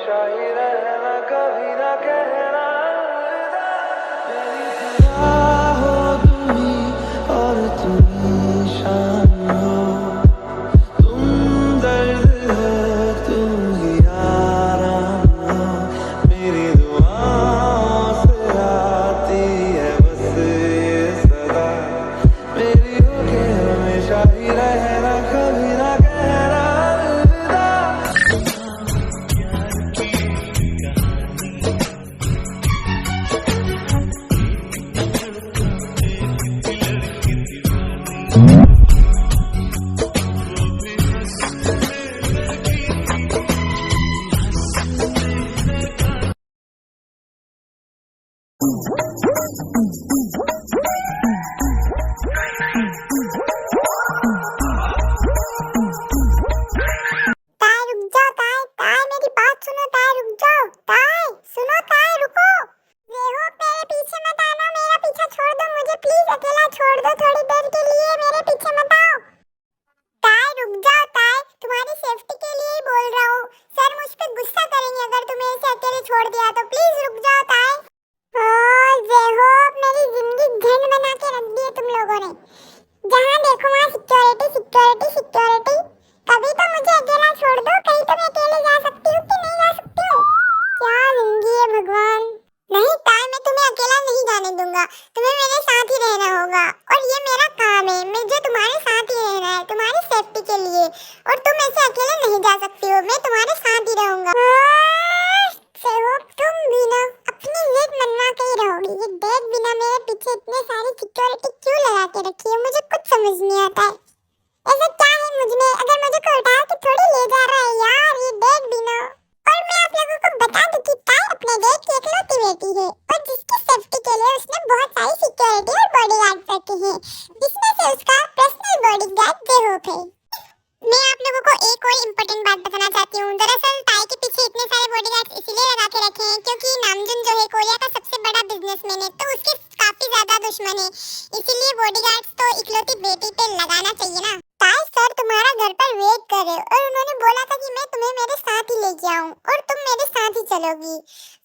हमेशा ही रहना, कभी ना कहना अलविदा। मेरी खुदा हो तुम ही और तुम ही शान हो, तुम दर्द हो तुम ही आराम हो। मेरी दुआओं से आती है बस ये सदा, मेरी होके हमेशा ही रहना, कभी ना कहना अलविदा। ताय रुक जाओ, ताय ताय मेरी बात सुनो, ताय रुक जाओ, ताय सुनो, ताय रुको। रेहो मेरे पीछे मत आना, मेरा पीछा छोड़ दो, मुझे प्लीज अकेला छोड़ दो थोड़ी देर के लिए, मेरे पीछे मत आओ। ताय रुक जाओ, ताय तुम्हारी सेफ्टी के लिए ही बोल रहा हूँ। सर मुझ पे गुस्सा करेंगे अगर तुम्हें ऐसे अकेले छोड़ दिया तो, प्लीज रुक जाओ ताय। रेहो मेरी जिंदगी झंड बना के रख दी है तुम लोगों ने, जहाँ देखो वहाँ सिक्योरिटी सिक्योरिटी सिक्योरिटी। कभी तो मुझे अकेला छोड़ दो, कहीं तो मैं अकेले जा सकती हूँ कि नहीं जा सकती हूँ। क्या जिंदगी है भगवान। नहीं ताय मैं तुम्हें अकेला नहीं जाने दूंगा, तुम्हें मेरे साथ ही रहना होगा और ये मेरा काम है, मुझे तुम्हारे साथ ही रहना है तुम्हारी सेफ्टी के लिए, और तुम ऐसे अकेले नहीं जा सकती हो, मैं तुम्हारे साथ ही रहूंगा। तुम भी ना अपनी जिद मनवा के ही रहोगी, ये डेग बिना मेरे पीछे इतने सारी सिक्योरिटी क्यों लगा के रखी है, मुझे कुछ समझ नहीं आता है। ऐसा क्या है मुझ में, अगर मुझे को उठा के थोड़ी ले जा रहा है यार ये डेग बिना। और मैं आप लोगों को बता दूं कि ताय अपने डेग की इकलौती बेटी है और जिसकी सेफ्टी के लिए उसने बहुत सारी सिक्योरिटी और बॉडीगार्ड रखे हैं, जिसमें से उसका पर्सनल बॉडीगार्ड जेहोप है। मैं आप लोगों को एक और इम्पोर्टेंट बात बताना चाहती हूँ। दरअसल ताई के पीछे इतने सारे बॉडीगार्ड्स इसीलिए लगा के रखे हैं क्योंकि नामजुन जो है कोरिया का सबसे बड़ा बिजनेसमैन है, तो उसके काफी ज्यादा दुश्मन है, इसीलिए बॉडीगार्ड्स तो इकलौती बेटी पे लगाना चाहिए ना। ताई सर तुम्हारा घर पर वेट कर रहे और उन्होंने बोला था कि मैं तुम्हें मेरे साथ ही लेके आऊँ और तुम मेरे साथ ही चलोगी।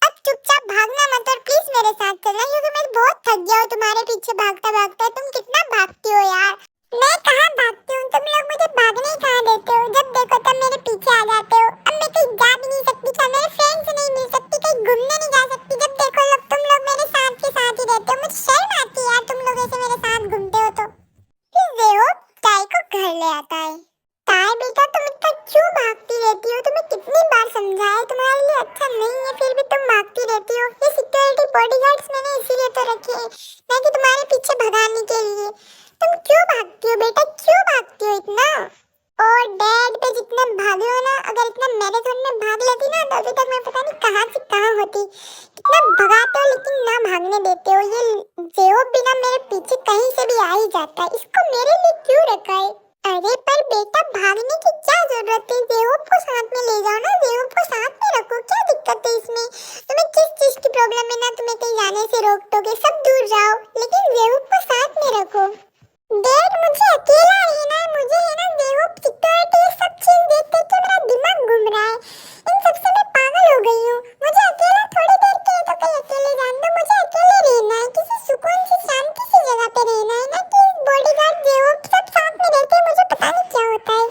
अब चुपचाप भागना मत और प्लीज मेरे साथ चलना, क्योंकि मैं बहुत थक गया हूँ तुम्हारे पीछे भागता भागता। तुम कितना भागती हो यार। मैं कहाँ भागती हूँ, तुम लोग मुझे भागने ही कहाँ देते हो, जब देखो तब मेरे पीछे आ जाते हो। अब मैं कहीं जा भी नहीं सकती, क्या मेरे फ्रेंड से नहीं मिल सकती, कहीं घूमने नहीं जा सकती, जब देखो लोग तुम लोग मेरे साथ के साथ ही रहते हो। मुझे शर्म आती है यार तुम लोग ऐसे मेरे साथ घूमते हो तो। फिर देखो ताई को घर ले आता है। ताई बेटा तुम इतना क्यों भागती रहती हो, तुम्हें कितनी बार समझाया तुम्हारे लिए अच्छा नहीं है, फिर भी तुम भागती रहती हो। ये सिक्योरिटी बॉडीगार्ड्स मैंने इसीलिए तो रखे हैं ना कि तुम्हारे पीछे भगाने के लिए। तुम क्यों भागती हो बेटा, क्यों भागती हो इतना। और डैड पे जितना भागे हो ना, अगर इतना मैराथन में भाग लेती ना तो अभी तक मैं पता नहीं कहाँ से कहाँ होती। कितना भगाते हो लेकिन ना भागने देते हो। ये जेहोप भी ना मेरे पीछे कहीं से भी आ ही जाता है, इसको मेरे लिए क्यों रखा है। अरे पर बेटा भागने की क्या जरूरत है, जेहोप को साथ में ले जाओ ना, जेहोप को साथ में रखो, क्या दिक्कत है इसमें। तुम्हें किस चीज की प्रॉब्लम है ना, तुम्हें कहीं जाने से रोक टोके, सब दूर जाओ लेकिन जेहोप को साथ में रखो। डैड मुझे अकेला रहना है, मुझे है ना जेहोप सिक्योरिटी सब चीज देख देख के मेरा दिमाग घूम रहा है, इन सब से मैं पागल हो गई हूँ। मुझे अकेला थोड़ी देर के लिए तो कहीं अकेले जान दो, मुझे अकेले रहना है, किसी सुकून से शांति सी जगह पे रहना है, ना कि बॉडीगार्ड जेहोप सब साथ में रहते हैं, मुझे पता नहीं क्या होता है।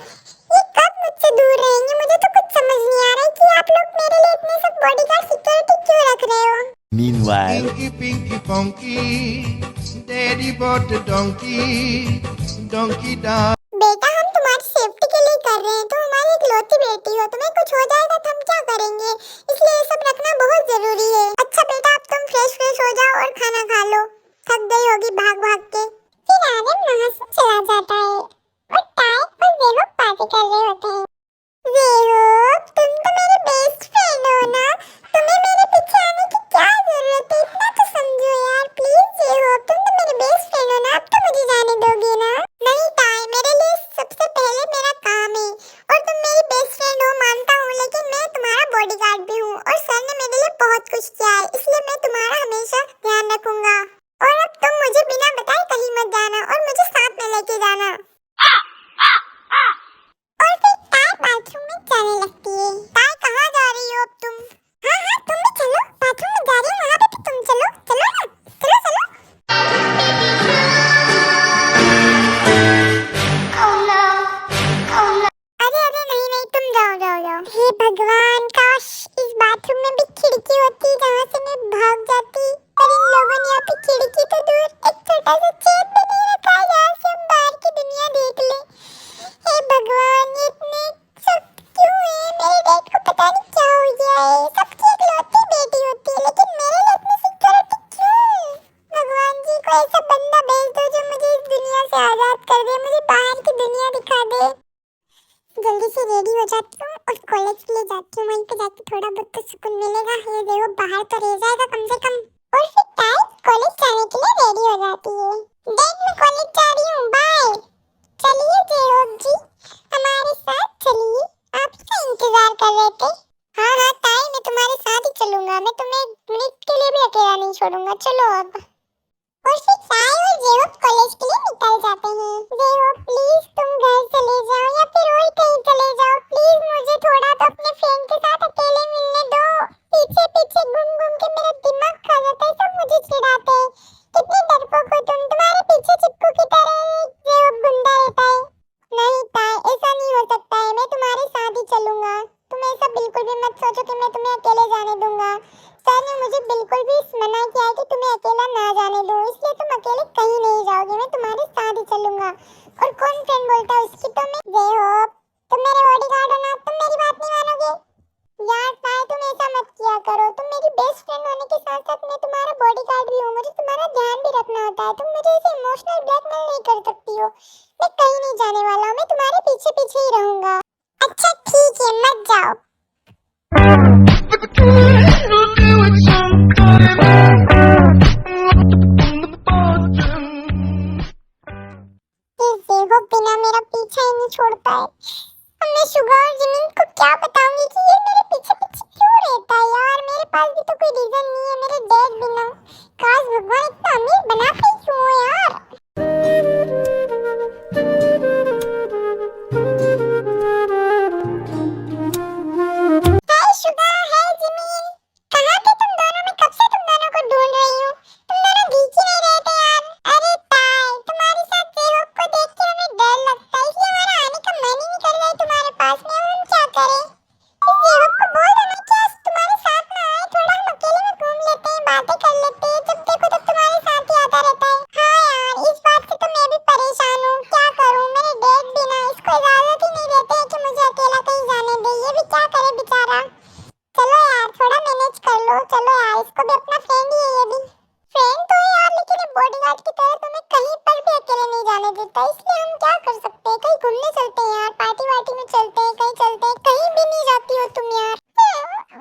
ये कब मुझसे दूर रहेंगे, मुझे तो कुछ समझ नहीं आ रहा है कि आप लोग मेरे लिए इतने सब बॉडीगार्ड सिक्योरिटी क्यों रख रहे हो। Meanwhile, Pinky, pinky, funky, daddy bought a donkey, donkey dog. बेटा हम तुम्हारी सेफ्टी के लिए कर रहे हैं, तुम हमारी इकलौती बेटी हो, तुम्हें कुछ हो जाएगा तो हम क्या करेंगे, इसलिए ये सब रखना बहुत जरूरी है। अच्छा बेटा अब तुम फ्रेश हो जाओ और खाना खा लो, थक गई होगी भाग भाग के। फिर आदम वहाँ से चला जाता है और ताय और जेहोप पार्टी कर रहे होते हैं। जेहोप तुम तो मेरे बेस्ट फ्रेंड हो ना, तुम्हें मेरे पीछे आने की क्या जरूरत है, इतना तो समझो यार प्लीज। जेहोप तुम तो मेरे बेस्ट फ्रेंड हो ना, अब तो मुझे जाने दोगे ना। नहीं ताय मेरे से रेडी हो जाती हूँ और कॉलेज के लिए जाती हूँ। वहीं पे जाके थोड़ा बहुत तो सुकून मिलेगा। ये देखो बाहर तो रह जाएगा कम से कम। और फिर टाइम कॉलेज जाने के लिए रेडी हो जाती है। देख मैं कॉलेज जा रही हूँ, बाय। चलिए जयहोप जी हमारे साथ चलिए, आपका इंतजार कर रहे थे। हाँ हाँ ताई, मैं तुम्हारे साथ ही चलूंगा, मैं तुम्हें मिनट के लिए भी अकेला नहीं छोड़ूंगा। चलो अब। और फिर ताई और जयहोप कॉलेज के लिए निकल जाते हैं। जयहोप प्लीज तुम घर चले जाओ या फिर और कहीं चले जाओ। प्लीज मुझे थोड़ा तो अपने फ्रेंड के साथ अकेले मिलने दो। पीछे पीछे घूम घूम के मेरा दिमाग खा जाता है, सब मुझे चिढ़ाते हैं। कितने डरपोक हो तुम, तुम्हारे पीछे चिपकू की तरह जयहोप गुंडा रहता है। नहीं ताई, ऐसा नहीं हो सकता है, मैं तुम्हारे साथ ही चलूंगा। तुम ऐसा बिल्कुल भी मत सोचो कि मैं तुम्हें अकेले जाने दूंगा। सर ने मुझे बिल्कुल भी मना किया है कि तुम्हें अकेला ना जाने दो, इसलिए तुम अकेले कहीं नहीं जाओगे, मैं तुम्हारे साथ ही चलूंगा। और कौन फ्रेंड बोलता है उसकी, तो मैं जयहोप, तुम मेरे बॉडीगार्ड हो ना, तुम मेरी बात नहीं मानोगे। यार ताई तुम ऐसा मत किया करो, तुम मेरी बेस्ट फ्रेंड होने के साथ साथ मैं तुम्हारा बॉडीगार्ड भी हूँ, मुझे तुम्हारा ध्यान भी रखना होता है। तुम मुझे ऐसे इमोशनल ब्लैकमेल नहीं कर सकती हो। मैं कहीं नहीं जाने वाला हूँ, मैं तुम्हारे पीछे पीछे ही रहूंगा। अच्छा ठीक है, मत जाओ। वो बिना मेरा पीछा ही नहीं छोड़ता है। अब मैं शुगर और जिमिन को क्या बताऊंगी कि ये मेरे पीछे पीछे क्यों रहता है। यार मेरे पास भी तो कोई रीजन नहीं है मेरे डैड बिना। काश भगवान इतना अमीर बना के क्यों हो यार। हाय शुगर, हाय जिमिन, कहाँ थे तुम दोनों? मैं कब से तुम दोनों को ढूंढ रही हूँ। तुम दोनों दिख ही नहीं रहे थे यार। अरे ताई, तुम्हारे साथ जयहोप को देख के हमें डर लगता है, इसलिए हमारा आने का मन ही नहीं कर रहा है तुम्हारे पास में। अब हम क्या करें? इस जयहोप को बोल दो ना कि आज तुम्हारे साथ ना आए, थोड़ा हम अकेले में घूम लेते हैं, बातें कर लेते हैं, जब देखो तब तुम्हारे साथ ही आता रहता है। हाँ यार, इस बात से तो मैं भी परेशान हूँ, क्या करूँ। मेरे डैड भी ना इसको इजाजत ही नहीं देते हैं कि मुझे अकेला कहीं जाने दे। ये भी क्या करे बेचारा। चलो यार थोड़ा मैनेज कर लो। चलो यार, इसको भी अपना फ्रेंड ही है, ये भी फ्रेंड तो है यार, लेकिन ये बॉडीगार्ड की तरह तुम्हें कहीं पर भी अकेले नहीं जाने देता। इसलिए हम क्या कर सकते हैं, कहीं घूमने चलते हैं यार, पार्टी वार्टी में चलते हैं, कहीं चलते हैं। कहीं भी नहीं जाती हो तुम यार।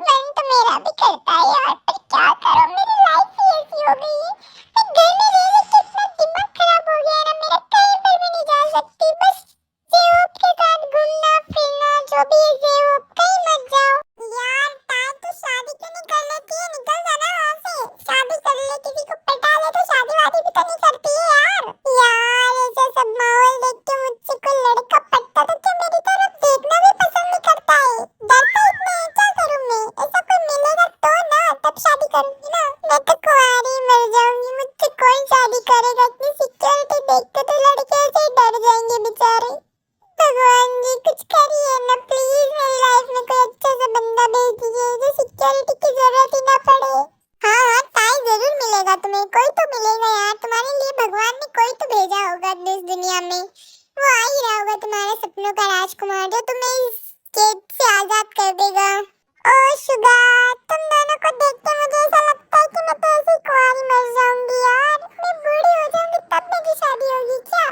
मन तो मेरा भी करता है यार, पर क्या करो, मेरी लाइफ ही ऐसी हो गई है। मैं घर में रह रह के इतना दिमाग खराब हो गया है ना मेरा, कहीं पर भी नहीं जा सकती। बस जयहोप के साथ घूमना फिरना, जो भी है जयहोप, कहीं मत जाओ। यार ताई तू शादी क्यों नहीं कर लेती है? निकल जाना वहाँ से। शादी कर ले, किसी को पटा ले, तो शादी वादी भी तो नहीं करती है यार। यार ऐसा सब माहौल देख के मुझसे कोई लड़का पटता तो क्या मेरी तरफ देखना भी पसंद नहीं करता है। डरता इतना है, क्या करूँ मैं? ऐसा कोई मिलेगा तो ना, तब शादी करूंगी ना। मैं तो कुंवारी मर जाऊंगी, मुझसे कौन शादी करेगा? इतनी सिक्योरिटी देख के तो लड़के ऐसे ही डर जाएंगे बेचारे। भगवान जी कुछ करिए ना प्लीज, मेरी लाइफ में कोई अच्छा सा बंदा भेज दीजिए जो सिक्योरिटी की जरूरत ही ना पड़े। हाँ हाँ ताई, जरूर मिलेगा तुम्हें, कोई तो मिलेगा यार। तुम्हारे लिए भगवान ने कोई तो भेजा होगा इस दुनिया में। वो आ ही रहा होगा तुम्हारे सपनों का राजकुमार, जो तुम्हें इस कैद से आजाद कर देगा। ओ शुगर, तुम दोनों को देख के मुझे ऐसा लगता है कि मैं तो ऐसे ही कुंवारी मर जाऊंगी यार। मैं बूढ़ी हो जाऊंगी तब मेरी शादी होगी क्या?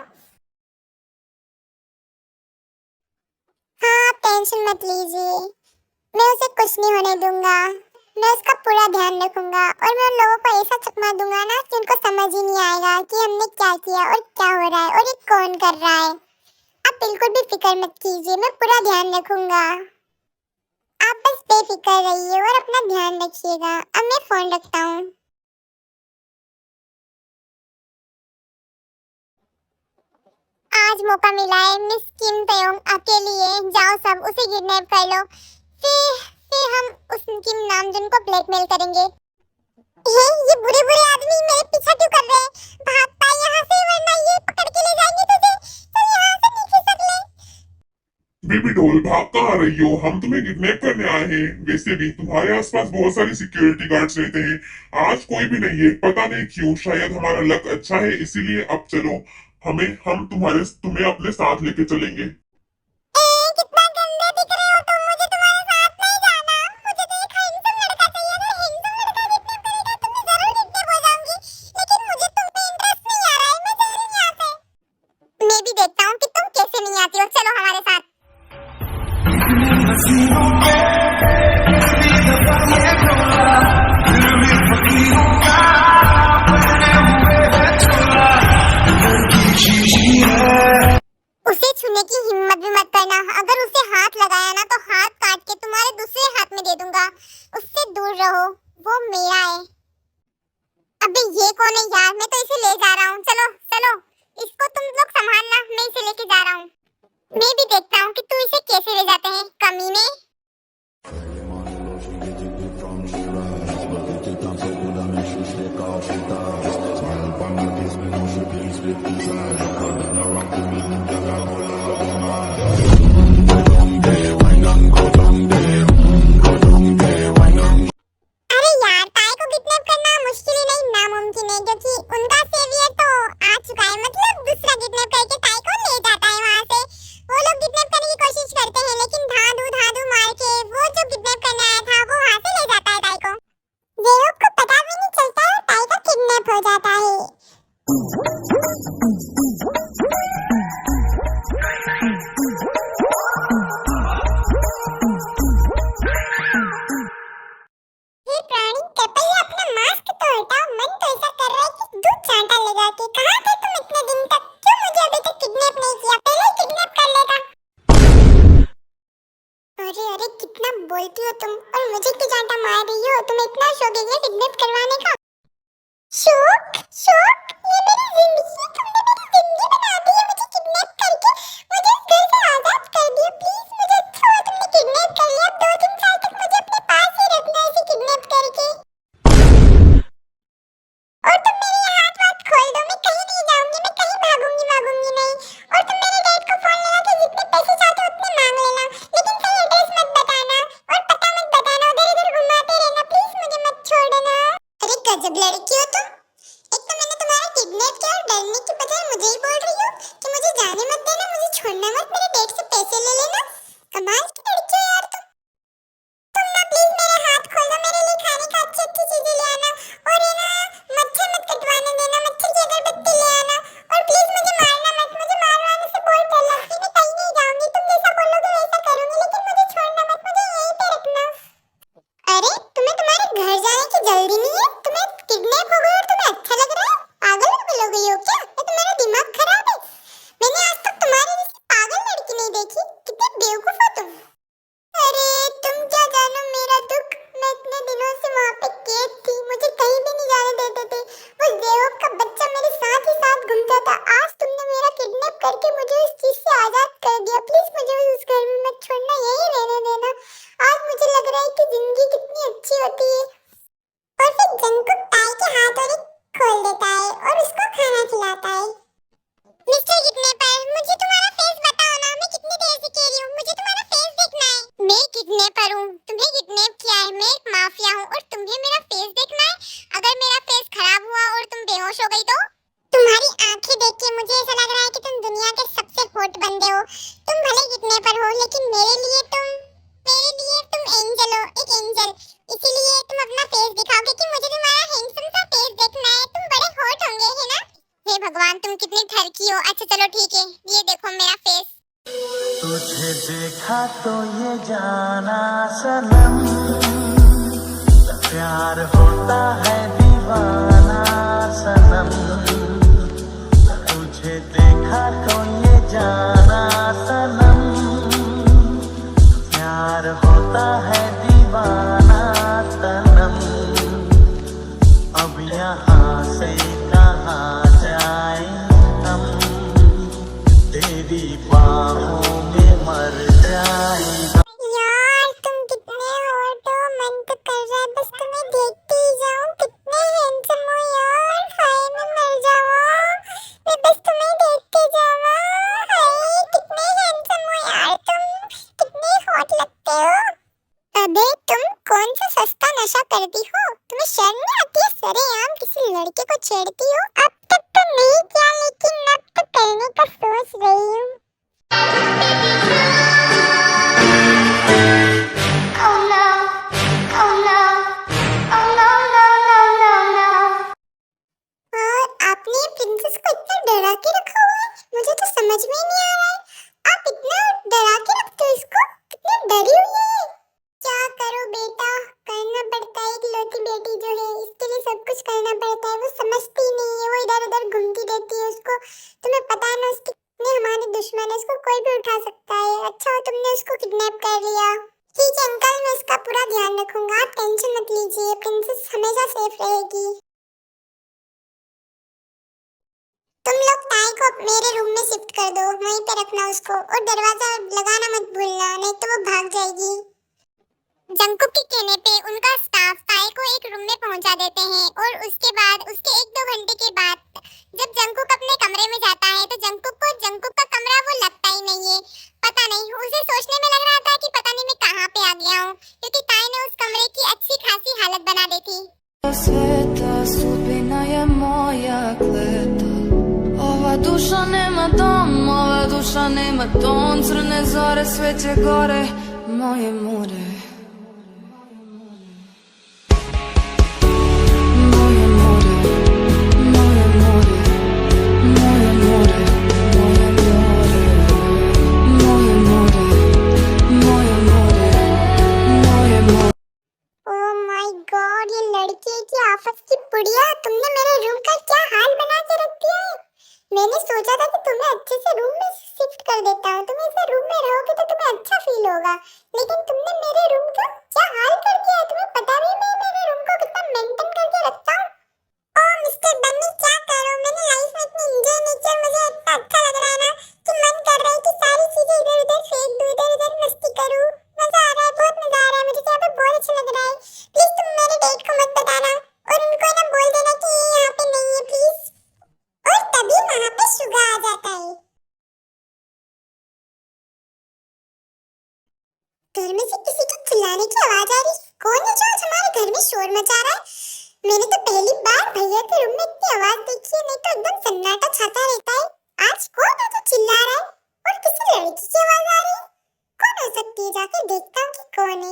हाँ टेंशन मत लीजिए, मैं उसे कुछ नहीं होने दूंगा। मैं उसका पूरा ध्यान रखूंगा और मैं उन लोगों को ऐसा चकमा दूंगा ना कि उनको समझ ही नहीं आएगा कि हमने क्या किया और क्या हो रहा है और ये कौन कर रहा है। आप बिल्कुल भी फिक्र मत कीजिए, मैं पूरा ध्यान रखूंगा। आप बस बेफिक्र रहिए और अपना ध्यान रखिएगा। अब मैं फोन रखता हूँ। आज मौका मिला है, मिस किम तयोंग अकेली है, जाओ सब उसे किडनैप कर लो। फिर हम उस किम नामजुन को ब्लैकमेल करेंगे। ये बुरे बुरे आदमी मेरे पीछे क्यों कर रहे हैं? भाग पाए यहाँ से, वरना ये पकड़ के ले जाएंगे तुझे। चल यहाँ से नहीं खिसक ले। बेबी डॉल भाग कहाँ रही हो? हम तुम्हें किडनैप करने आए हैं। वैसे भी तुम्हारे आसपास बहुत सारी सिक्योरिटी गार्ड्स रहते हैं, आज कोई भी नहीं है। पता नहीं क्यों, शायद हमारा लक अच्छा है इसीलिए। अब चलो, हम तुम्हें अपने साथ लेके चलेंगे। कितना गंदे दिख रहे हो तुम, मुझे तुम्हारे साथ नहीं जाना। मुझे तो एक हैंडसम लड़का चाहिए, अगर हैंडसम लड़का किडनैप करेगा तो मैं जरूर किडनैप हो जाऊंगी, लेकिन मुझे तुम पे इंटरेस्ट नहीं आ रहा है, मैं जा रही हूं यहाँ से। मैं भी देखता हूँ कि तुम कैसे नहीं आती हो, चलो हमारे साथ। हसीनों पे कितनी दफा ये डोला, फिर भी फकीरों का बने हुए है चोला, दिल की शीशी है। उसे छूने की हिम्मत भी मत करना। अगर उसे हाथ लगाया ना तो हाथ काट के तुम्हारे दूसरे हाथ में दे दूंगा। उससे दूर रहो, वो मेरा है। अबे ये कौन है यार? मैं तो इसे ले जा रहा हूँ। चलो चलो, इसको तुम लोग संभालना, मैं इसे लेके जा रहा हूँ। मैं भी देखता हूँ कि तू इसे कैसे ले जाते हैं, कमीने। अरे यार, ताई को किडनैप करना मुश्किल ही नहीं नामुमकिन है, क्योंकि उनका सेवियर तो आ चुका है। मतलब दूसरा किडनैप करके ताई को ले जाता है वहां से। वो लोग किडनैप करने की कोशिश करते हैं, लेकिन धाधु मार के वो जो किडनैप करने आया था वो वहां से ले जाता है ताई को। जेरोब को पता भी नहीं चलता और ताई का किडनैप हो जाता है। हे प्राणी, कृपया अपना मास्क तो हटाओ। मन तो ऐसा कर रहा है कि दूध चांटा लगा के। कहाँ थे तुम इतने दिन तक? क्यों मुझे अभी तक किडनैप नहीं किया? पहले ही किडनैप कर लेता। अरे अरे, कितना बोलती हो तुम, और मुझे क्यों चांटा मार रही हो? तुम्हें इतना शौक है क्या किडनैप करवाने का? शौक शौक, ये मेरी जिंदगी है। तुमने मेरी जिंदगी बना दी है मुझे किडनैप करके। मुझे इस घर से आजाद कर दिया प्लीज। मुझे अच्छा हुआ तुमने किडनैप कर लिया। अब 2-3 साल तक मुझे अपने पास ही रखना है इसे किडनैप करके। और तुम मेरे ये हाथ वाथ खोल दो। मैं कहीं नहीं जाऊंगी, मैं कहीं भागूंगी नहीं। और तुम मेरे डैड को फोन लगा के जितने पैसे चाहते हो उतने मांग लेना, लेकिन सही एड्रेस मत बताना और पता मत बताना। उधर इधर घुमाते रहना प्लीज, मुझे मत छोड़ देना। अरे गजब लड़की हो तुम। एक तो मैंने तुम्हारा किडनैप किया और डरने की बजाय मुझे ही बोल रही हो कि मुझे जाने मत देना, मुझे छोड़ना मत, मेरे डैड से पैसे ले लेना। कमाल की लड़की हो यार तुम। तुम ना प्लीज मेरे हाथ खोल दो, मेरे लिए खाने का अच्छी अच्छी चीजें ले आना। और ये ना मच्छर मत कटवाने देना, मच्छर की अगरबत्ती ले आना। और प्लीज मुझे मारना मत, मुझे मारवाने से बहुत डर लगती है। मैं कहीं नहीं जाऊंगी, तुम जैसा बोलोगे वैसा करूंगी, लेकिन मुझे छोड़ना मत, मुझे यहीं पे रखना। अरे तुम्हें तुम्हारे घर जाने की जल्दी नहीं है? तुम्हें किडनैप हो गए और तुम्हें अच्छा लग रहा है? पागल वागल हो गई हो क्या? या तुम्हारा दिमाग खराब है? मैंने आज तक तुम्हारी जैसी पागल लड़की नहीं देखी। कितने बेवकूफ हो तुम। अरे तुम क्या जानो मेरा दुख। मैं इतने दिनों से वहाँ पे कैद थी, मुझे कहीं भी नहीं जाने देते थे। वो जेरोब का बच्चा मेरे साथ ही साथ घूमता था। आज तुमने मेरा किडनैप करके मुझे उस चीज से आजाद कर दिया। प्लीज मुझे उस घर में मत छोड़ना, यहीं रहने देना। आज मुझे लग रहा है कि जिंदगी कितनी अच्छी होती है। और फिर जंकुक ताई के हाथ और खोल देता है और उसको खाना खिलाता है। मिस्टर किडनैपर, मुझे तुम्हारा फेस बताओ ना। मैं कितनी देर से कह रही हूँ, मुझे तुम्हारा फेस देखना है। मैं किडनैपर हूँ, तुम्हें किडनैप किया है। मैं एक माफिया हूँ और तुम्हें मेरा फेस देखना है। अगर मेरा फेस खराब हुआ और तुम बेहोश हो गई तो? तुम्हारी आंखें देख के मुझे ऐसा लग रहा है कि तुम दुनिया के सबसे हॉट बंदे हो। तुम भले किडनैपर हो, लेकिन मेरे लिए तुम एंजल हो, एक एंजल। इसीलिए तुम अपना फेस दिखाओ, क्योंकि मुझे तुम्हारा हैंडसम सा फेस देखना है। तुम बड़े हॉट होंगे, है ना? हे भगवान, तुम कितनी ठरकी हो। अच्छा चलो ठीक है, ये देखो मेरा फेस। तुझे देखा तो ये जाना सनम, प्यार होता है दीवाना सनम। तुझे देखा तो ये जाना सनम, प्यार होता है दीवाना सनम। अब यहाँ से कहाँ जाए हम, तेरी बाहों में मर जाए। यार तुम कितने हॉट हो, मन तो कर रहा है बस तुम्हें देखते ही जाऊं। कितने हैंडसम हो यार, हाय मैं मर जाऊं। मैं बस तुम्हें देखते जाऊं। हाय कितने हैंडसम हो यार तुम, कितने हॉट लगते हो। अबे तुम कौन सा सस्ता नशा करती हो? तुम्हें शर्म नहीं आती है? सरेआम किसी लड़के को छेड़ती हो। अब तक तो नहीं किया, लेकिन अब तो करने का सोच रही हूँ। और आपने प्रिंसेस को इतना डरा के रखा हुआ है, मुझे तो समझ में ही नहीं आ रहा है। आप इतना डरा के रखते हो इसको? कितनी डरी हुई अच्छा हो तुमने उसको किडनैप कर लिया। ठीक है अंकल, मैं उसका पूरा ध्यान रखूंगा, आप टेंशन मत लीजिए, प्रिंसेस हमेशा सेफ रहेगी। तुम लोग ताई को मेरे रूम में शिफ्ट कर दो, वहीं पे रखना उसको, और दरवाजा लगाना मत भूलना, नहीं तो वो भाग जाएगी। जंकुक के कहने पे उनका स्टाफ ताई को एक रूम में पहुंचा देते हैं और उसके बाद उसके 1-2 घंटे के बाद जब जंकुक अपने कमरे में जाता है तो जंकुक का कमरा वो लगता ही नहीं है। पता नहीं, उसे सोचने में लग रहा था कि पता नहीं मैं कहाँ पे आ गया हूँ, क्योंकि ताई ने उस कमरे की अच्छी खासी हालत बना दी थी। Sveta, sudbina je moja kleta. Ova duša nema dom, ova duša nema ton. Crne zore, sveće gore, moje more. Moje more, moje more, moje more, moje more. Moje more, moje more, moje more. Oh my God, ये लड़की की आफत की पुड़िया, तुमने मेरे room का क्या हाल बना के रख दिया है। मैंने सोचा था कि तुम्हें अच्छे से रूम में शिफ्ट कर देता हूँ, तुम ऐसे रूम में रहोगे तो तुम्हें अच्छा फील होगा, लेकिन तुमने मेरे रूम का क्या हाल कर दिया है। तुम्हें पता भी मैं मेरे रूम को कितना मेंटेन करके रखता हूँ। ओह मिस्टर बन्नी, क्या करो, मैंने लाइफ में इतनी एंजॉय नहीं किया, मुझे इतना अच्छा लग रहा है ना कि मन कर रहा है कि सारी चीजें इधर उधर फेंक दूं, इधर उधर मस्ती करूं। मजा आ रहा है, बहुत मजा आ रहा है, मुझे यहाँ पे बहुत अच्छा लग रहा है। प्लीज तुम मेरे डेट को मत बताना और उनको ना बोल देना कि ये यहाँ पे नहीं है प्लीज। और तभी वहाँ पे शुगा आ जाता है। घर में से किसी के चिल्लाने की आवाज आ रही, कौन है जो आज हमारे घर में शोर मचा रहा है। मैंने तो पहली बार भैया के रूम में इतनी आवाज देखी है, नहीं तो एकदम सन्नाटा छाता रहता है। आज कौन है जो चिल्ला रहा है और किसी लड़की की आवाज आ रही है, कौन हो सकती है, जाके देखता हूँ कि कौन है।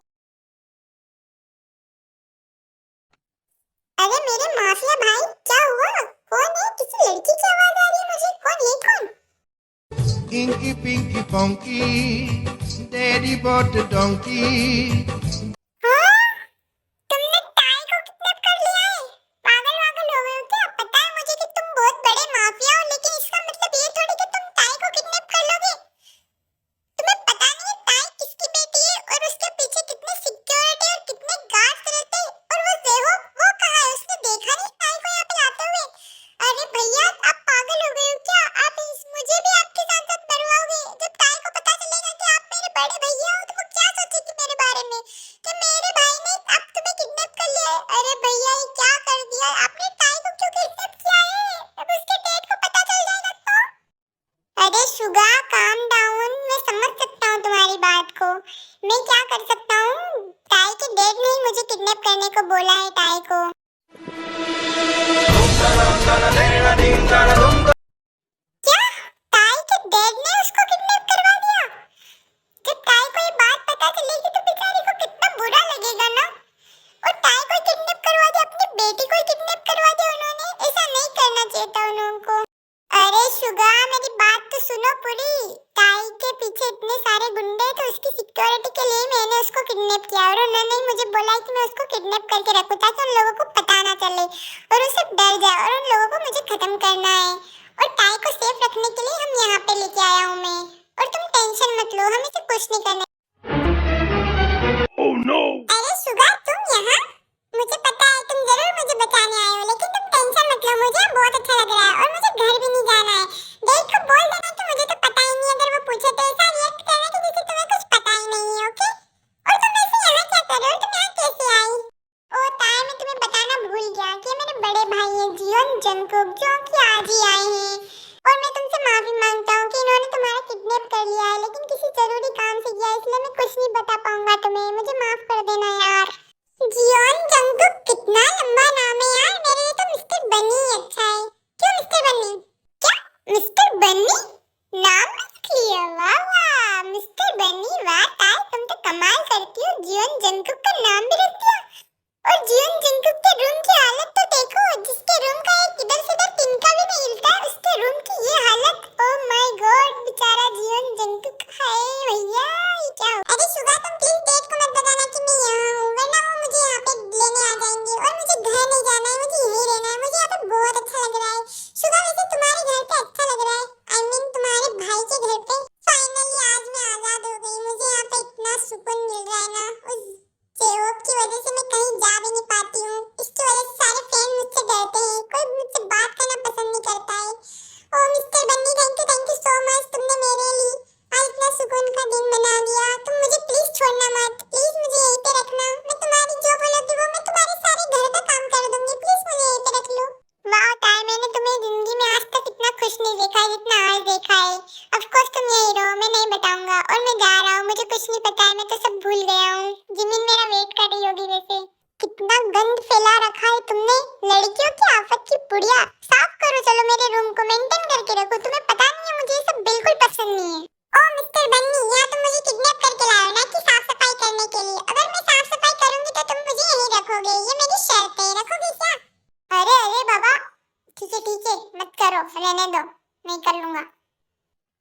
अरे मेरे माफिया भाई, क्या हुआ, कौन है, किसी लड़की की आवाज आ रही है मुझे, कौन है कौन। Inky Pinky Funky, Daddy bought the donkey. हाँ, तुमने ताई को किडनैप कर लिया है, पागल वागल हो गए हो क्या। पता है मुझे कि तुम बहुत बड़े माफिया हो, लेकिन इसका मतलब ये थोड़ी कि तुम ताई को किडनैप कर लोगे। तुम्हें पता नहीं है ताई किसकी बेटी है और उसके पीछे कितने सिक्योरिटी और कितने गार्ड्स रहते हैं। और वो जेहो, वो कहाँ है, उसने देखा नहीं ताई को यहाँ पे आते हुए। अरे भैया, आप पागल हो गए हो क्या, आप मुझे भी आपके साथ साथ मरवाओगे। जब ताई को पता चलेगा कि आप मेरे बड़े भैया हो तो वो क्या सोचेगी मेरे बारे में, कि मेरे भाई ने अब तुम्हें किडनैप कर लिया है। अरे भैया, ये क्या कर दिया आपने, ताई को क्यों किडनैप किया है, अब उसके डेट को पता चल जाएगा तो। अरे शुगा, काम डाउन, मैं समझ सकता हूँ तुम्हारी बात को, मैं क्या कर सकता हूँ। ताई के डैड ने मुझे किडनैप करने को बोला है ताई को। क्या, ताई के डैड ने उसको किडनैप करवा दिया। जब ताई को ये बात पता चलेगी तो बेचारी को कितना बुरा लगेगा ना। और ताई को किडनैप करवा दिया, अपनी बेटी को किडनैप करवा दिया उन्होंने, ऐसा नहीं करना चाहिए था उनको। अरे शुगा, मेरी बात तो सुनो पूरी। ताई के पीछे इतने सारे गुंडे, तो उसकी सिक्योरिटी के लिए मैंने उसको किडनैप किया और उन्होंने मुझे बोला कि मैं उसको किडनैप करके रखूं ताकि उन लोगों को पता ना चले और उसे डर जाए और उन लोगों को मुझे खत्म करना है। और ताई को सेफ रखने के लिए हम यहाँ पे लेके आया हूँ मैं, और तुम टेंशन मत लो, हमें से कुछ नहीं करना। अरे शुगा, तुम यहाँ, मुझे पता है तुम जरूर मुझे बचाने आए हो, लेकिन तुम टेंशन मत लो, मुझे बहुत अच्छा लग रहा है और मुझे घर भी नहीं जाना है। डैड को बोल देना कि मुझे तो पता ही नहीं, अगर वो पूछे तो ऐसा रिएक्ट करना कि जैसे तुम्हें कुछ पता ही नहीं है, ओके। और तुम ऐसे यहाँ क्या कर रहे हो, तुम यहाँ कैसे आई। ओ ताई, मैं तुम्हें बताना भूल गया कि मेरे बड़े भाई हैं जियोन जंकुक, जो कि आज ही आए हैं, और मैं तुमसे माफी मांगता हूँ कि इन्होंने तुम्हारा किडनैप कर लिया है, लेकिन किसी जरूरी काम से किया, इसलिए मैं कुछ नहीं बता पाऊंगा तुम्हें, मुझे माफ कर देना यार। जियोन जंकुक, कितना लंबा नाम है यार, मेरे लिए तो मिस्टर बन्नी अच्छा है। क्यों मिस्टर बन्नी, क्या मिस्टर बन्नी नाम रख लिया, वाह वाह मिस्टर बन्नी, वाह ताई तुम तो कमाल करती हो, जियोन जंकुक का नाम भी रख दिया। और जियोन जंकुक के रूम की हालत तो देखो, जिसके रूम का एक इधर से उधर तिनका भी नहीं हिलता, उसके रूम की ये हालत, ओह माय गॉड, बेचारा जियोन जंकुक, हाय भैया ये क्या हो। अरे शुगा, तुम प्लीज डेट को मत बताना कि मैं यहाँ हूँ, वरना वो मुझे यहाँ पे लेने आ जाएंगे और मुझे घर नहीं जाना है, मुझे यहीं रहना है, मुझे यहाँ पे बहुत अच्छा लग रहा है। शुगा, वैसे तुम्हारे घर पे अच्छा लग रहा है, I mean तुम्हारे भाई के घर पे। फाइनली आज मैं आजाद हो कुछ नहीं पता है, मैं तो सब भूल गया हूँ। जिमिन मेरा वेट कर रही होगी वैसे। कितना गंद फैला रखा है तुमने, लड़कियों की आफत की पुड़िया। साफ करो चलो मेरे रूम को, मेंटेन करके रखो। तुम्हें पता नहीं है मुझे ये सब बिल्कुल पसंद नहीं है। ओ मिस्टर बन्नी, यहाँ तुम मुझे किडनैप करके लाए हो ना कि साफ सफाई करने के लिए। अगर मैं साफ सफाई करूंगी तो तुम मुझे यहीं रखोगे, ये मेरी शर्त है। रखोगे क्या? अरे अरे बाबा, ठीक है मत करो, रहने दो, नहीं कर लूंगा।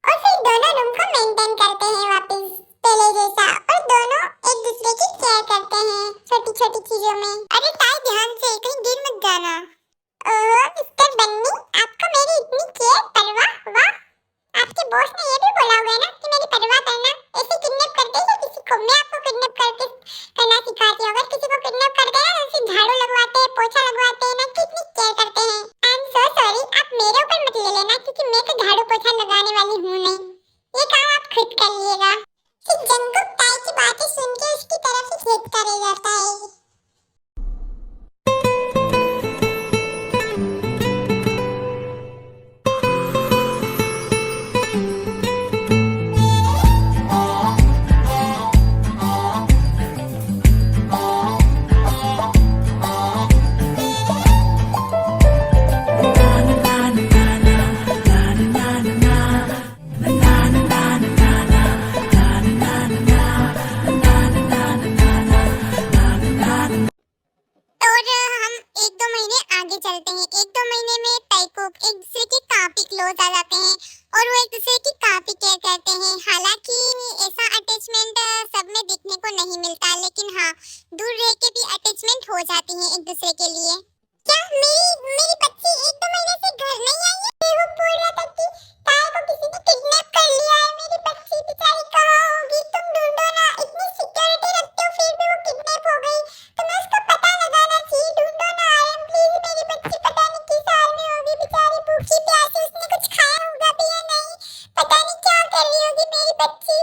और फिर दोनों रूम को मेंटेन करते हैं वापस पहले जैसा, और दोनों एक दूसरे की केयर करते हैं छोटी छोटी चीजों में। अरे ताई ध्यान से, कहीं गिर मत जाना। ओह मिस्टर बन्नी, आपको मेरी इतनी केयर, परवाह, वाह। आपके बॉस ने ये भी बोला होगा ना कि मेरी परवाह करना। ऐसे किडनैप करते हैं किसी को? मैं आपको किडनैप करके करना सिखाती हूँ। अगर किसी को किडनैप करते हैं ना, उसे झाड़ू लगवाते हैं, पोछा लगवाते हैं ना, कितनी केयर करते हैं। आई एम सो सॉरी, आप मेरे ऊपर मत ले लेना, क्योंकि मैं तो झाड़ू पोछा लगाने वाली हूँ नहीं। ये काम आप खुद कर लीजिएगा। फिर जंगकुक ताई की बातें सुन के उसकी तरफ ही खींचता रह जाता है। चलते हैं। एक दो महीने में ताइकुक एक दूसरे के काफी क्लोज आ जाते हैं और वो एक दूसरे की काफी केयर करते हैं। हालांकि ऐसा अटैचमेंट सब में देखने को नहीं मिलता, लेकिन हाँ, दूर रह के भी अटैचमेंट हो जाती है एक दूसरे के लिए। क्या मेरी बच्ची एक दो महीने से घर नहीं आई है? वो बोल रहा था कि ताई को किसी ने किडनैप कर लिया है। मेरी बच्ची बेचारी कहाँ होगी? तुम ढूंढो ना, इतनी सिक्योरिटी रखते हो फिर भी वो किडनैप हो गई। तुम्हें उसका पता लगाना चाहिए, ढूंढो ना। आई एम प्लीज, मेरी बच्ची पता नहीं किस हाल में होगी बेचारी, भूखी प्यासी, उसने कुछ खाया होगा भी या नहीं, पता नहीं क्या कर रही होगी मेरी बच्ची।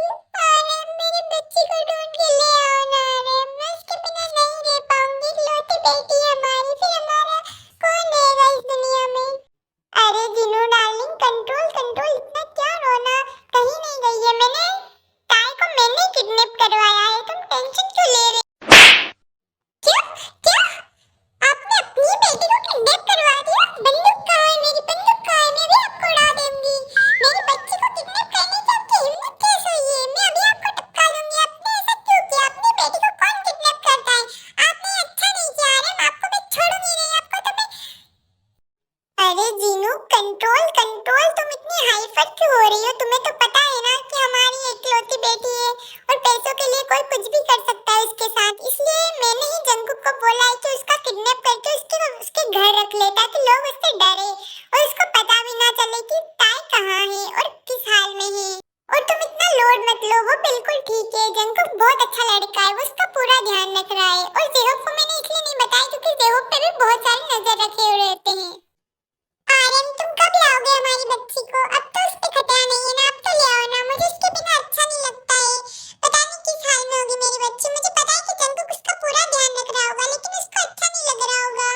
अरे मेरी बच्ची को ढूंढ के ले आओ ना। अरे मैं उसके बिना नहीं रह पाऊंगी, इकलौती बेटी है हमारी, फिर हमारा कौन रहेगा इस दुनिया में? अरे जिनू डार्लिंग, कंट्रोल कंट्रोल, इतना क्या रोना? कहीं नहीं गई है, मैंने ताई को मैंने किडनैप करवाया है, तुम टेंशन क्यों ले रहे? क्या क्या आपने अपनी बेटी को किडनैप करवा दिया? बंदूक कहाँ है? मेरी बंदूक कहाँ है? मैं भी आपको उड़ा दूंगी। मेरी बच्ची को किडनैप करने की आपकी हिम्मत कैसे हुई है? मैं अभी आपको टपका दूंगी। आपने ऐसा क्यों किया? अपनी बेटी को कौन किडनैप करता है? आपने अच्छा नहीं किया। अरे मैं आपको मैं छोड़ूंगी नहीं, आपको तो मैं। अरे जीनू, कंट्रोल कंट्रोल, तुम इतनी हाइपर क्यों हो रही हो? तुम्हें तो पता है ना कि हमारी इकलौती बेटी है और पैसों के लिए कोई कुछ भी कर सकता है उसके साथ। इसलिए मैंने ही जंगकुक को बोला है कि उसका किडनैप करके उसके घर रख ले, ताकि लोग उससे डरे और उसको पता भी ना चले कि ताई कहाँ है और किस हाल में है। और तुम इतना लोड मत लो, वो बिल्कुल ठीक है। जंगकुक बहुत अच्छा लड़का है, वो उसका पूरा ध्यान रख रहा है। और जेहोप को मैंने इसलिए नहीं बताया क्योंकि जेहोप पे भी बहुत सारी नजर रखे हुए रहते हैं। आर्यन, तुम कब लाओगे हमारी बच्ची को? अब तो उस पे खतरा नहीं है ना, अब तो ले आओ ना। मुझे उसके बिना अच्छा नहीं लगता है। पता नहीं किस हाल में होगी मेरी बच्ची। मुझे पता है कि जंगकुक उसका पूरा ध्यान रख रहा होगा, लेकिन उसको अच्छा नहीं लग रहा होगा।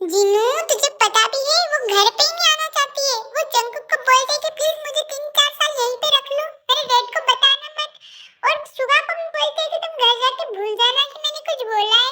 जिनू, तुझे पता भी है वो घर पे ही नहीं आना चाहती है। वो जंगकुक को बोलते है कि प्लीज मुझे 3-4 साल यहीं पे रख लो, मेरे डैड को बताना मत। और सुबह को भी बोलते है कि तुम घर जाके भूल जाना कि मैंने कुछ बोला है।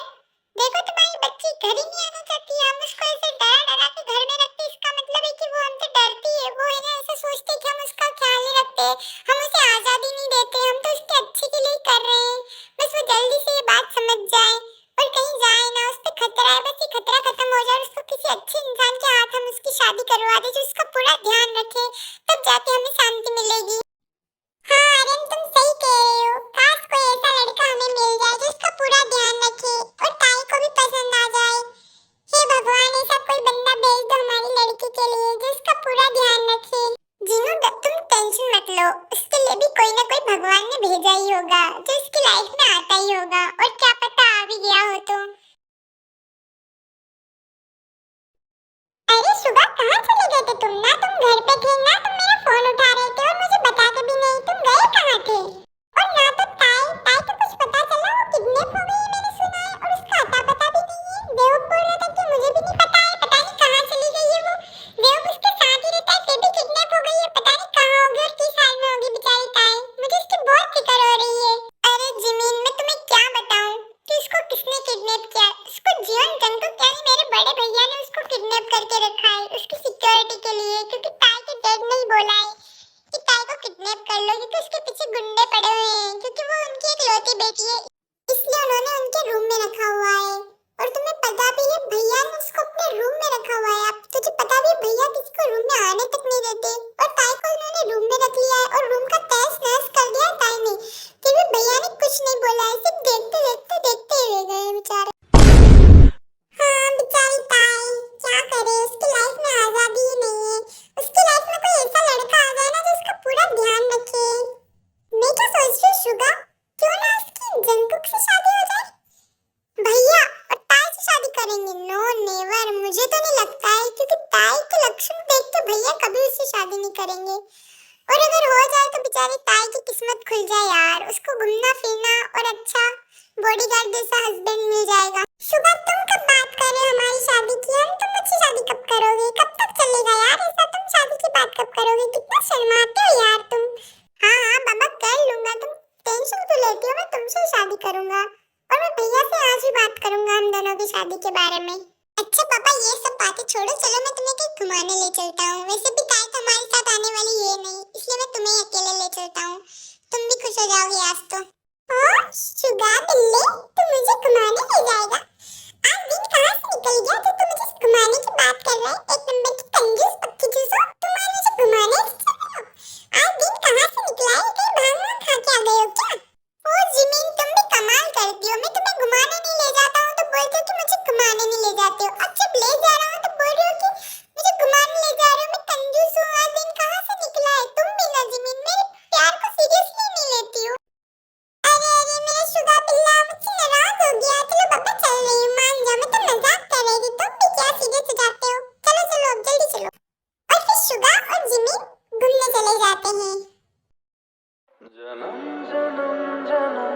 देखो, तुम्हारी बच्ची घर ही नहीं आना चाहती है। हम उसको ऐसे डरा डरा के घर में रखते, इसका मतलब है कि वो हमसे डरती है। वो है ना, ऐसा सोचते है कि हम उसका ख्याल नहीं रखते, हम उसे आजादी नहीं देते, हम तो उसके अच्छे के लिए ही कर रहे हैं। बस वो जल्दी से ये बात समझ जाए और कहीं जाए ना, उस पे खतरा है। बस ये खतरा खत्म हो जाए और उसको किसी अच्छे इंसान के हाथ हम उसकी शादी करवा दे जो उसका पूरा ध्यान रखे, तब जाके हमें शांति मिलेगी। हाँ आर्यन, तुम सही कह रहे हो। काश कोई ऐसा लड़का हमें मिल जाए जो उसका पूरा ध्यान रखे और ताई को भी पसंद आ जाए। हे भगवान, ऐसा कोई बंदा भेज दो हमारी लड़की के लिए जो उसका पूरा ध्यान रखे। जिनू, तुम टेंशन मत लो, उसके लिए भी कोई ना कोई भगवान ने भेजा ही होगा जो उसकी लाइफ में आता ही होगा। और क्या पता आ भी गया हो तो। अरे सुबह कहाँ चले गए थे तुम? ना तुम घर पे थे ना तुम मेरा फोन उठा रहे थे, और मुझे बता के भी नहीं। तुम गए कहाँ थे? और ना तो ताई को कुछ पता चला, वो किडनैप हो गई है मैंने सुना है, और उसका अता पता भी नहीं है। देवप बोल रहा था कि मुझे भी नहीं पता है, पता नहीं कहाँ चली गई है वो। देवप उसके साथ ही रहता है, फिर भी किडनैप हो गई है, पता नहीं कहाँ होगी और किस हाल में होगी बेचारी ताई। मुझे उसकी बहुत फिक्र हो रही है। देती है, इसलिए उन्होंने उनके रूम में रखा हुआ है। और तुम्हें पता भी है भैया ने उसको अपने रूम में रखा हुआ है। अब तुझे पता भी है भैया किसी को रूम में आने तक नहीं देते, और ताई को उन्होंने रूम में रख लिया है और रूम का तहस नहस कर दिया है ताई ने। फिर भी भैया ने कुछ नहीं बोला है, सिर्फ देखते हुए गए बेचारे। हाँ बेचारी ताई, क्या करे, उसकी लाइफ में आजादी ही नहीं है। उसकी लाइफ में कोई ऐसा लड़का आ जाए ना जो उसका पूरा ध्यान रखे। मैं क्या सोच रही हूँ शुगा, क्यों ना उसकी जंगकुक से शादी हो जाए। भैया और ताई से शादी करेंगे? नो नेवर, मुझे तो नहीं लगता है, क्योंकि ताई के लक्षण देख के भैया कभी उससे शादी नहीं करेंगे। और अगर हो जाए तो बेचारी ताई की किस्मत खुल जाए यार, उसको घूमना फिरना और अच्छा बॉडीगार्ड जैसा हस्बैंड मिल जाएगा। शुगा तुम कब बात कर रहे हो हमारी शादी की? हम तुम मुझसे शादी कब करोगे? कब तक चलेगा यार ऐसा? तुम शादी की बात कब करोगे? कितना शर्माते हो यार तुम। हाँ बाबा कर लूंगा, तुम टेंशन क्यों लेती हो, मैं तुमसे शादी करूंगा और मैं भैया से आज ही बात करूंगा हम दोनों की शादी के बारे में। अच्छा पापा ये सब बातें छोड़ो, चलो मैं तुम्हें कहीं घुमाने ले चलता हूँ। वैसे भी ताई तो हमारे साथ आने वाली है नहीं, इसलिए मैं तुम्हें अकेले ले चलता हूँ, तुम भी खुश हो जाओगी आज तो। शुगा बिल्ले, तू मुझे घुमाने ले जाएगा? आज दिन कहाँ से निकल गया जो तू मुझे घुमाने की बात कर रहा है? एक नंबर की कंजूस पक्की चूसो, तुम आज मुझे घुमाने ले चल रहे हो? आज दिन कहाँ से निकला है? कहीं भांग वांग खा के आ गए हो क्या? ओ जिमिन तुम भी कमाल करती हो, मैं तुम्हें घुमाने नहीं ले जाता हूँ तो बोलते हो कि मुझे घुमाने नहीं ले जाते हो, और जब ले जा रहा हूँ तो बोल रहे हो कि मुझे घुमाने ले जा रहे हो। मैं कंजूस हूँ, आज दिन कहाँ से निकला है? तुम भी ना जिमिन मेरे प्यार को सीरियसली नहीं लेती हो। अरे अरे मेरा शुगा बिल्ला मुझसे नाराज हो गया। चलो पापा चल रही हूँ, मान जाओ, मैं तो मजाक कर रही थी, तुम भी क्या सीरियस हो जाते हो। चलो चलो अब जल्दी चलो। और फिर शुगा और जिमिन घूमने चले जाते हैं। जन्म जन्म जन्म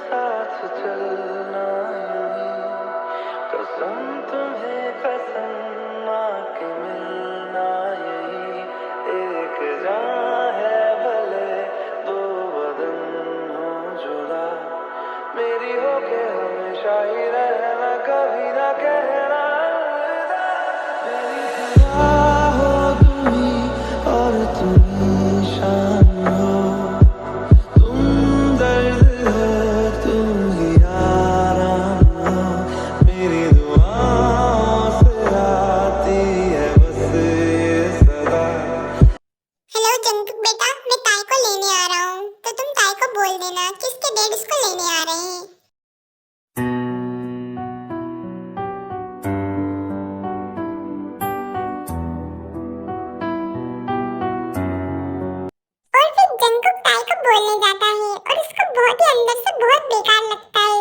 साथ चलना यही, कसम तुम्हें कसम माँ के मिलना यही, एक जान है भले दो बदन हो जुदा, मेरी हो के हमेशा ही रहना, कभी ना कहना अलविदा। मेरी दुआ हो तुम ही और तुम ही शान हो, बोलने जाता है और उसको बहुत ही अंदर से बहुत बेकार लगता है।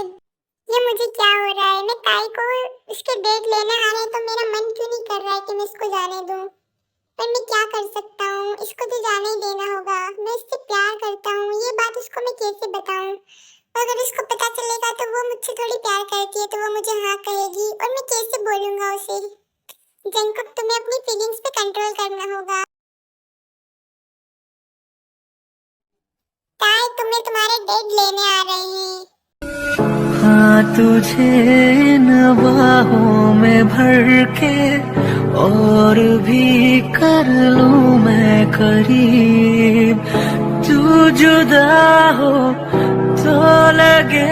ये मुझे क्या हो रहा है? मैं ताई को उसके डेट लेने आ रहे हैं तो मेरा मन क्यों नहीं कर रहा है कि मैं इसको जाने दूं? पर मैं क्या कर सकता हूँ, इसको तो जाने ही देना होगा। मैं इससे प्यार करता हूँ, ये बात उसको मैं कैसे बताऊँ? अगर इसको पता चलेगा तो वो मुझसे थोड़ी प्यार करती है तो वो मुझे हाँ कहेगी, और मैं कैसे बोलूँगा उसे? जंकुक तुम्हें अपनी फीलिंग्स पे कंट्रोल करना होगा। ताई तुम्हें तुम्हारे डेट लेने आ रहे हैं। हाँ तुझे इन बाहों में भर के और भी कर लूं मैं करीब, तू जुदा हो तो लगे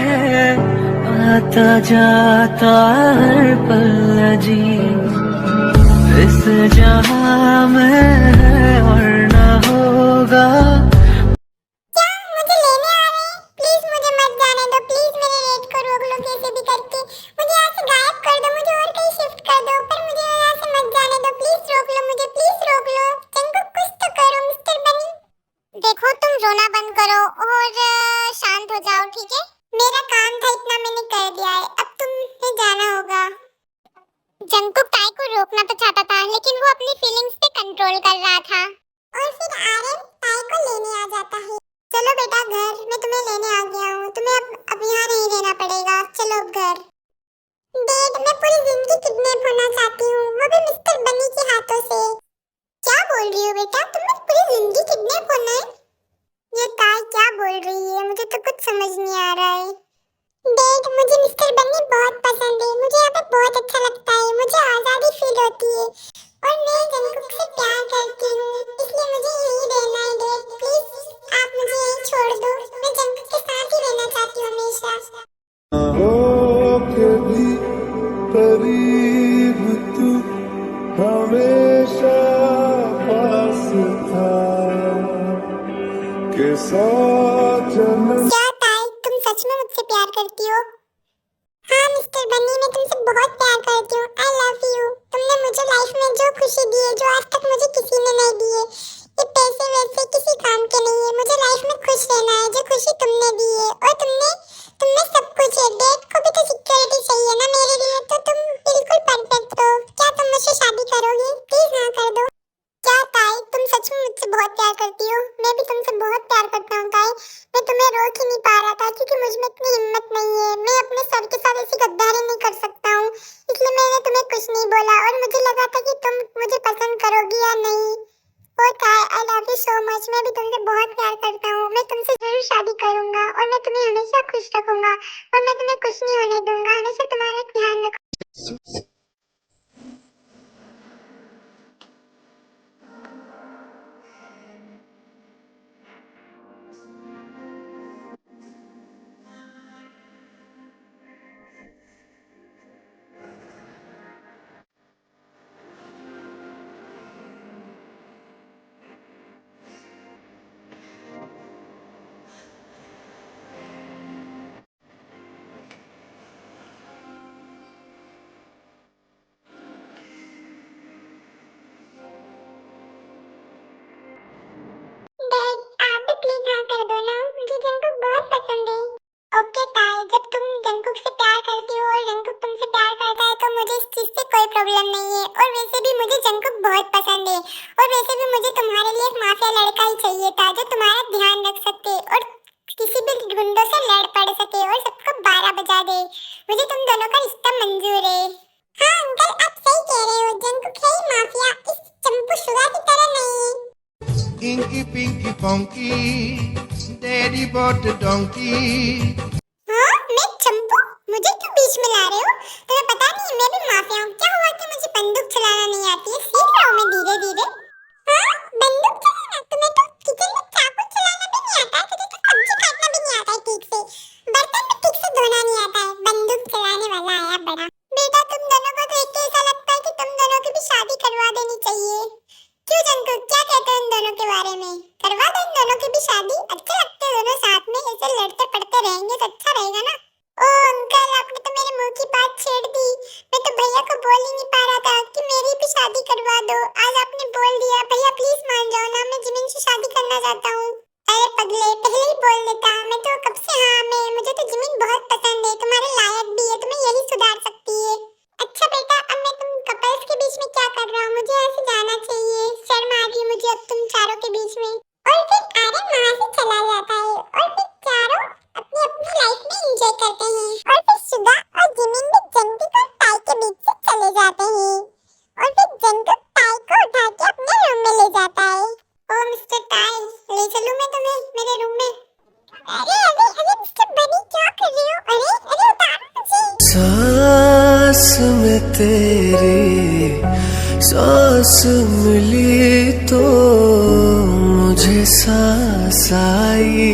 है आता जाता हर पल अजीब, इस जहां में है और ना होगा। देखो तुम रोना बंद करो और शांत हो जाओ, ठीक है? मेरा काम था इतना मैंने कर दिया है, अब तुम्हें जाना होगा। जंकुक ताई को रोकना तो चाहता था लेकिन वो अपनी फीलिंग्स पे कंट्रोल कर रहा था। और फिर आर्यन ताई को लेने आ जाता है। चलो बेटा घर, मैं तुम्हें लेने आ गया हूँ, तुम्हें अब यहाँ नहीं रहना पड़ेगा, चलो अब घर। डैड मैं पूरी जिंदगी किडनैप होना चाहती हूँ, वो भी मिस्टर बनी के हाथों से। क्या बोल रही हो बेटा, तुम्हें पूरी जिंदगी किडनैप होना है? ये ताई क्या बोल रही है, मुझे तो कुछ समझ नहीं आ रहा है। डैड मुझे मिस्टर बन्नी बहुत पसंद है, मुझे यहाँ पे बहुत अच्छा लगता है, मुझे आज़ादी फील होती है और मैं जंकुक से प्यार करती हूँ, इसलिए मुझे यहीं रहना है। डैड प्लीज आप मुझे यहीं छोड़ दो, मैं जंकुक के साथ ही रहना चाहती हूँ करती हो? हाँ मिस्टर बनी, मैं तुमसे बहुत प्यार करती हूँ। I love you. तुमने मुझे लाइफ में जो खुशी दी है, जो आज तक मुझे किसी ने नहीं दी है, ये पैसे वैसे किसी काम के नहीं है। मुझे लाइफ में खुश रहना है, जो खुशी तुमने दी है। और तुमने सब कुछ है। डैड को भी तो सिक्योरिटी चाहिए ना मेरे लिए, तो तुम बिल्कुल परफेक्ट हो। क्या तुम मुझसे शादी करोगे? प्लीज हाँ कर दो। क्या ताई, तुम सच में मुझसे बहुत प्यार करती हो? मैं भी तुमसे बहुत प्यार करता हूँ ताई। मैं तुम्हें रोक ही नहीं पा रहा था क्योंकि मुझ में इतनी हिम्मत नहीं है। मैं अपने सर के साथ ऐसी गद्दारी नहीं कर सकता हूँ, इसलिए मैंने तुम्हें कुछ नहीं बोला। और मुझे लगा था कि तुम मुझे पसंद करोगी या नहीं। और ताई, I love you so much. मैं भी तुमसे बहुत प्यार करता हूँ। मैं तुमसे जरूर शादी करूंगा और मैं तुम्हें हमेशा खुश रखूंगा और मैं तुम्हें कुछ नहीं होने दूंगा। हमेशा तुम्हारा ध्यान रखूंगा। डैड, आप भी प्लीज हाँ कर दो ना, मुझे जंकुक बहुत पसंद है। ओके ताई, जब तुम जंकुक से प्यार करती हो और जंकुक तुमसे प्यार करता है तो मुझे इस चीज से कोई प्रॉब्लम नहीं है। और वैसे भी मुझे जंकुक बहुत पसंद है। और वैसे भी मुझे तुम्हारे लिए एक माफिया लड़का ही चाहिए था, जो तुम्हारा ध्यान रख सके और किसी भी गुंडों से लड़ पड़ सके और सबको 12 बजा दे। मुझे तुम दोनों का रिश्ता मंजूर है। हाँ अंकल, आप सही कह रहे हो। जंकुक है ही माफिया, इस चंपू शुगा की तरह नहीं है। Inky Pinky Funky, Daddy bought the donkey. हाँ, मैं चंपू? मुझे क्यों बीच में ला रहे हो? तुम्हें पता नहीं मैं भी माफिया हूँ। क्या हुआ कि मुझे बंदूक चलाना नहीं आती है? सीख रहा हूँ मैं धीरे धीरे। हाँ, बंदूक चलाना? तुम्हें तो किचन में चाकू चलाना भी नहीं आता है, तुझे तो सब्जी काटना भी नहीं आता है ठीक से, बर्तन भी ठीक से धोना नहीं आता है। बंदूक चलाने वाला आया बड़ा। बेटा, तुम दोनों को देख के ऐसा लगता है कि तुम दोनों की भी शादी करवा देनी चाहिए। क्यों जंकुक, क्या कहते हो इन दोनों के बारे में? करवा दो इन दोनों की भी शादी। अच्छे लगते दोनों साथ में, ऐसे लड़ते पड़ते रहेंगे तो अच्छा रहेगा ना। ओ अंकल, आपने तो मेरे मुंह की बात छेड़ दी। मैं तो भैया को बोल ही नहीं पा रहा था कि मेरी भी शादी करवा दो। आज आपने बोल दिया। भैया प्लीज मान जाओ ना, मैं जिमिन से शादी करना चाहता हूँ। अरे पगले, पहले ही बोल देता। मैं तो कब से हाँ में। मुझे तो जिमिन बहुत पसंद है, तुम्हारे लायक भी है, तुम्हें यही सुधार सकती है। अच्छा बेटा, अब मैं तुम कपल्स के बीच में क्या कर रहा हूँ? मुझे ऐसे जाना चाहिए। शर्म आ रही है मुझे अब तुम चारों के बीच में। और फिर आर्यन वहाँ से चला जाता है और फिर चारों अपनी अपनी लाइफ में एंजॉय करते हैं। और फिर सुधा और जिमिन भी जंकुक और ताई के बीच से चले जाते हैं। और फिर जंकुक ताई को उठा के अपने रूम में ले जाता है। ओ मिस्टर ताई, ले चलूं मैं तुम्हें मेरे रूम में? अरे अरे अरे मिस्टर बनी, क्या कर रहे हो? अरे अरे उतारो मुझे। सांस में तेरी सांस मिली तो मुझे सांस आई,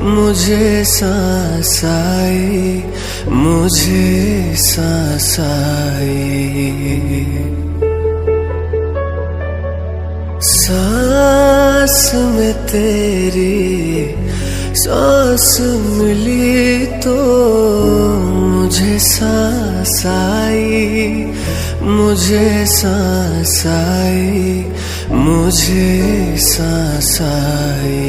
मुझे सांस आई, मुझे सांस आई। सांस में तेरी सांस मिली तो मुझे सांस आई, मुझे सांस आई, मुझे सांस आई।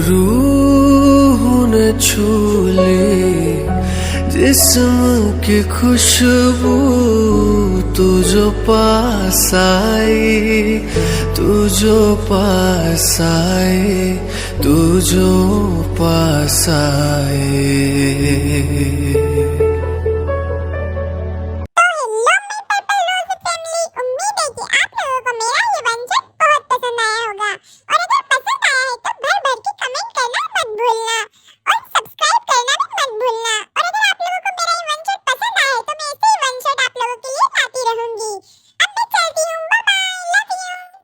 रूह ने छू ली जिस्म की खुशबू, तू जो पास आई, तू जो पास आई, तू जो पास आई।